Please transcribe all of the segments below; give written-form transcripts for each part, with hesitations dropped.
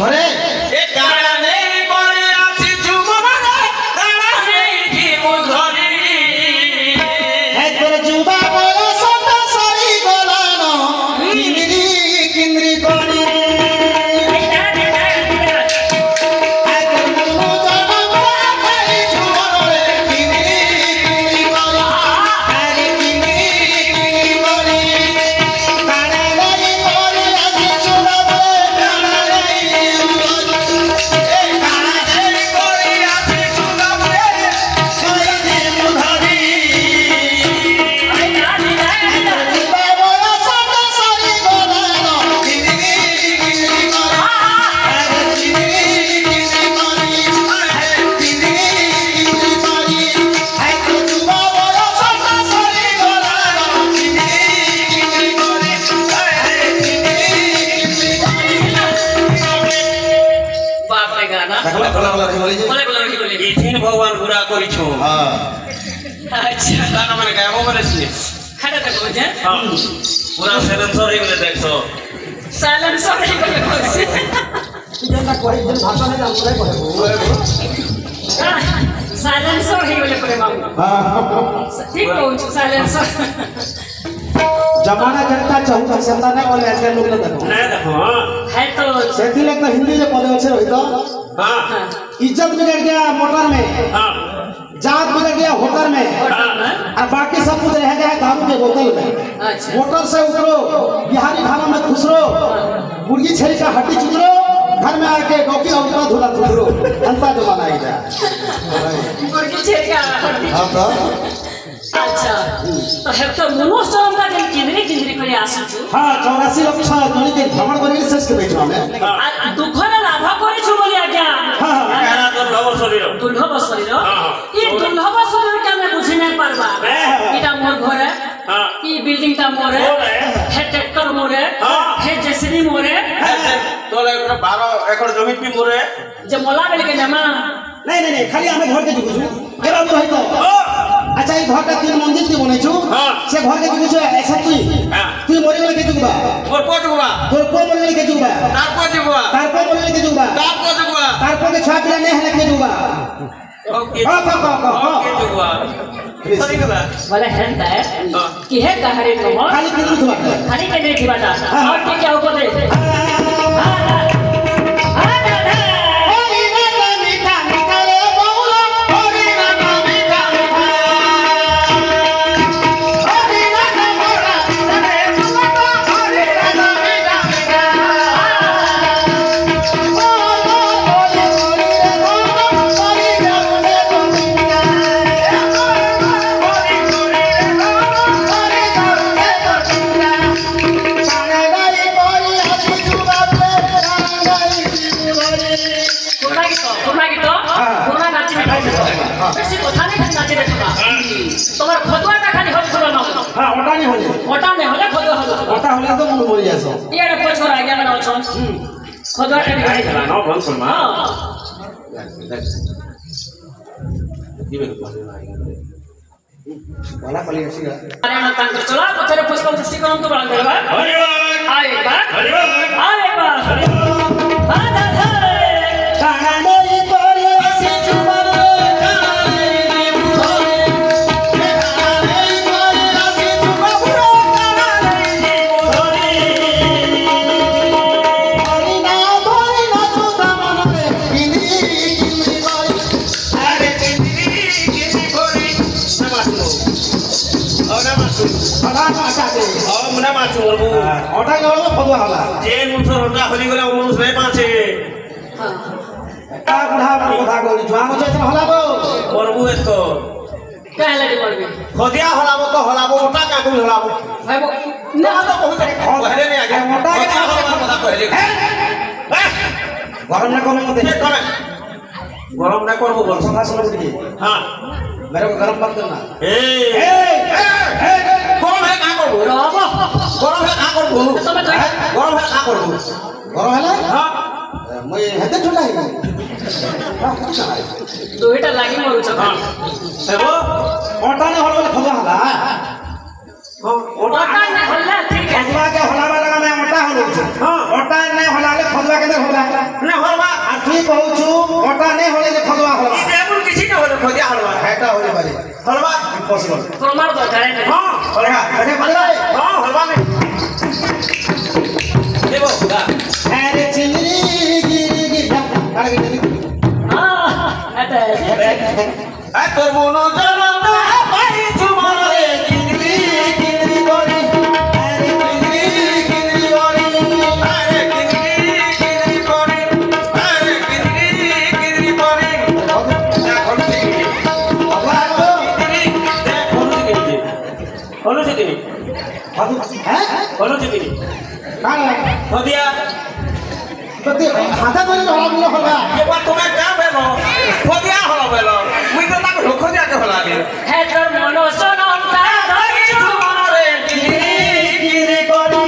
ঘরে এ কারা নেই পড়ে আছি যুবমানে কারা নেই জীব ধরে হ্যাঁ তোর যুবা বয়সটা সরি গলানো কিন্দ্রি কিন্দ্রি করে भगवान बुरा करिछु हां अच्छा गाना माने गायबो बरेछि खाना तक हो जाए हां पूरा साइलेंसर ही बोले देखो साइलेंसर ही बोले बस जेना कोई दिन भाषा में जान करे साइलेंसर ही बोले पड़े बाबू हां ठीक कहू साइलेंसर जमाना जनता चाहू सेंता नहीं बोले ऐसे लोग नहीं देखो है तो सेठी लेक हिंदी जे पदे আছে होई तो हां इज्जत बिगड़ गया मोटर में हां जात बिगड़ गया होटल में और बाकी सब कुछ रह गया दारू के बोतल में अच्छा मोटर से उतरो बिहारी खाना में खुसरो मुर्गी छेरी का हड्डी चुतरो घर में आके डोकी उल्टा धुला धुलो अंता जमाना आई जा मुर्गी छेरी का हड्डी हां तो अच्छा तो है तो मनोस्टरम का जन केंद्री केंद्री करे आसुछु हां 84 लक्ष जणी के भ्रमण करी शेष के बेचवा में आ दुखरे लाभ करे छु बोली आज्ञा हां कहना दुर्लभ शरीर ये दुर्लभ शरीर का मैं बुझी नहीं पारबा इटा मोर घर है हां ई बिल्डिंग का मोर है ट्रैक्टर मोर है जेसीबी मोर है तोले 12 एकड़ जमीन भी मोर है जे मोला बेले के जमा नहीं खाली हमें घर के जुगु के बाबू है तो अच्छा ये घर का तीन मंजिल के बने छु से घर के जुगु ऐसा तू मोरे वाले के जुगबा मोर को जुगबा तोर को मोरे वाले के जुगबा तार को जुगबा तार को मोरे वाले के जुगबा तार को के छा पिला नहीं हले के जुगबा ओके ओके जुगबा सही कला वाला हैंड है कि है गहरे को खाली के जुगबा खाली के नहीं की बात और क्या ऊपर दे তোমার খদুয়াটা খালি হল খোলা না हां ओटा नहीं হলে খদুয়া হলো ओटा होले तो मन मरि जासो ইয়ারে পছ করে আগে মানে অছন খদুয়াটা नहीं খালি खला नो भन सुनमा वाला पली आसीगा अरे ना तांत चला पथरे पुष्प दृष्टि करम तो बड़ा देवा आए बा आधा काना नहीं परी से जुबा ओटा गलो फदवा होला जे मुसर होता होली गला मनुष्य नहीं पाछे का बुढ़ा कथा कहली जुआ मचे होला गो करबू एतो काहे लगे मरबे खदिया हलाबो तो हलाबो ओटा का कोई हलाबो भाई ना तो बहुत पहले नहीं आगे ओटा के कथा पहले गरम ना कमे मते गरम ना करबो बोल सफा सुन बुझी हां मेरे को गरम मत करना गरम है का करबो रहो गरम है का करबो तो मैं गरम है का करबो गरम है हां मैं हेते ठंडा है दुईटा लागी मरु छ हां हेबो ओटा ने होला फदवा होला ओटा ने होला ठीक है फदवा के होला वाला मैं ओटा होला हां ओटा ने होला ले फदवा के होला ना कहूछु ओटा नहीं होले जे खदवा होला ई देबुल किछि न होले खोदिया हलवा हेटा होले बारे हलवा इम्पॉसिबल प्रमाण दरकार है हां अरे अरे बोले हां हलवा में देबो दा अरे चिंगरी गिरी गिरी काला गिरी हां आता है आ तोर मोनो जलना पाई तुम्हारे किंगरी किंगरी गोरी अरे किंगरी किंगरी गोरी अरे किंगरी किंगरी गोरी अरे किंगरी किंगरी गोरी ना खोलती अगला तो किंगरी दे खोलती किंगरी हैं खोलती किंगरी काला खोदिया तो ते हाथा तो होला बोले होला ये बात तुम्हें क्या बेलो खोदिया होला बेलो मुई तो ना खोदिया के होला के है तोर मनुष्य नंदा धरि तुम्हारे किंगरी किंगरी गोरी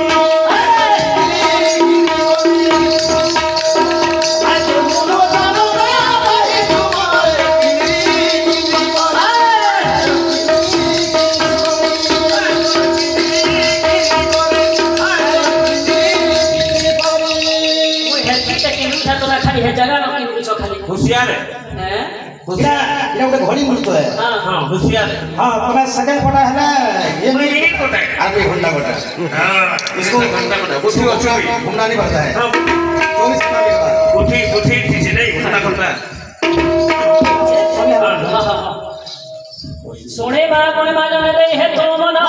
है जगह न कि कुछ खाली होशियार है हैं ये उठे घड़ी मुझ तो है हां हां होशियार है हाँ तुम्हें सेकंड पटा है ना ये मुई नहीं कोटा आगे घंटा घंटा हां इसको घंटा कोटा बुद्धि अच्छी घूमना नहीं पड़ता है हां 24 घंटा के बाद बुद्धि बुद्धि ठीक नहीं घंटा कोटा सोने मां कोने मां जाने दे है तो मना